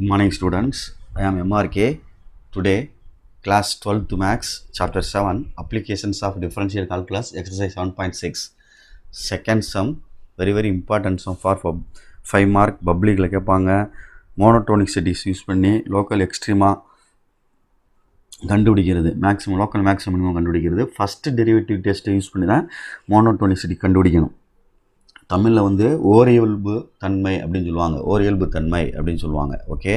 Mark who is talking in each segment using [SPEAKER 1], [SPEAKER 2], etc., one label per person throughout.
[SPEAKER 1] Good morning students, I am MRK. Today class 12th Maths chapter 7 applications of differential calculus exercise 7.6 second sum very important sum for 5 mark public la kepanga monotonic cities use பண்ணி local extrema கண்டுபிடிக்கிறது maximum local maximum minimum கண்டுபிடிக்கிறது first derivative டெஸ்ட்டை use பண்ணி தான் monotonicity கண்டுபிடிக்கணும். தமிழில் வந்து ஓரியல்பு தன்மை அப்படின்னு சொல்லுவாங்க, ஓரியல்பு தன்மை அப்படின்னு சொல்லுவாங்க. ஓகே,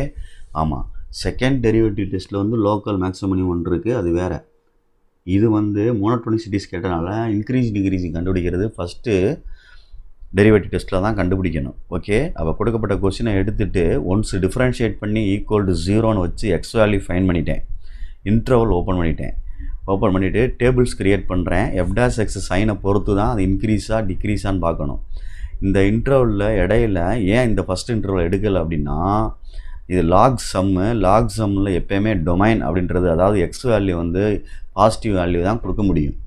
[SPEAKER 1] ஆமாம். செகண்ட் டெரிவேட்டிவ் டெஸ்ட்டில் வந்து லோக்கல் மேக்ஸிமம் மினிமம் ஒன்று இருக்குது, அது வேறு. இது வந்து மோனோடோனிசிட்டிஸ் கேட்டனால இன்க்ரீஸ் டிக்ரீஸிங் கண்டுபிடிக்கிறது ஃபஸ்ட்டு டெரிவேட்டிவ் டெஸ்ட்டில் தான் கண்டுபிடிக்கணும். ஓகே, அப்போ கொடுக்கப்பட்ட கொஸ்டினை எடுத்துகிட்டு ஒன்ஸ் டிஃப்ரென்ஷியேட் பண்ணி ஈக்குவல் டு 0ன்னு வச்சு எக்ஸ் வேல்யூ ஃபைன் பண்ணிட்டேன். இன்டர்வல் ஓப்பன் பண்ணிவிட்டு டேபிள்ஸ் க்ரியேட் பண்ணுறேன். எஃப்டாஸ் எக்ஸ் சைனை பொறுத்து தான் அது இன்க்ரீஸாக டிக்ரீஸான்னு பார்க்கணும். இந்த இன்டர்வலில் இடையில ஏன் இந்த ஃபஸ்ட் இன்டர்வல் எடுக்கலை அப்படின்னா, இது லாக் சம்மில் எப்போயுமே டொமைன் அப்படின்றது, அதாவது எக்ஸ் வேல்யூ வந்து பாசிட்டிவ் வேல்யூ தான் கொடுக்க முடியும்.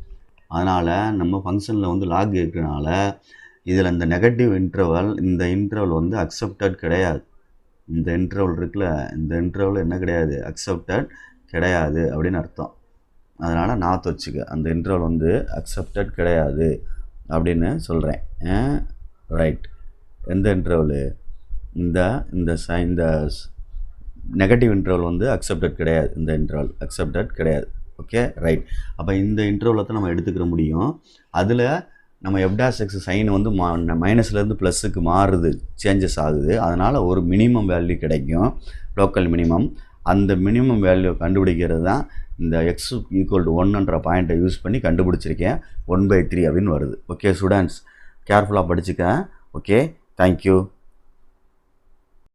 [SPEAKER 1] அதனால் நம்ம ஃபங்க்ஷனில் வந்து லாக் இருக்கிறனால இதில் இந்த நெகட்டிவ் இன்டர்வல் வந்து அக்செப்டட் கிடையாது. இந்த இன்டர்வல் இருக்குல்ல, இந்த இன்டர்வல் என்ன கிடையாது, அக்செப்டட் கிடையாது அப்படின்னு அர்த்தம். அதனால் நான் வச்சுக்க, அந்த இன்டர்வல் வந்து அக்செப்டட் கிடையாது அப்படின்னு சொல்கிறேன். ரைட், எந்த இன்டர்வலு, இந்த நெகட்டிவ் இன்டர்வல் வந்து அக்செப்டட் கிடையாது, இந்த இன்டர்வல் அக்செப்டட் கிடையாது. Okay, right. அப்போ இந்த இன்டர்வலை தான் நம்ம எடுத்துக்கிற முடியும். அதில் நம்ம எஃப்டாஸ் எக்ஸ் சைன் வந்து மைனஸ்லேருந்து ப்ளஸ்ஸுக்கு மாறுது, சேஞ்சஸ் ஆகுது. அதனால் ஒரு மினிமம் வேல்யூ கிடைக்கும், லோக்கல் மினிமம். அந்த மினிமம் வேல்யூ கண்டுபிடிக்கிறது தான் இந்த எக்ஸ் ஈக்குவல் டு 1ன்ற பாயிண்ட்டை யூஸ் பண்ணி கண்டுபிடிச்சிருக்கேன். 1/3 அப்படின்னு வருது. ஓகே ஸ்டூடெண்ட்ஸ், கேர்ஃபுல்லாக படிச்சுக்க. Okay, thank you.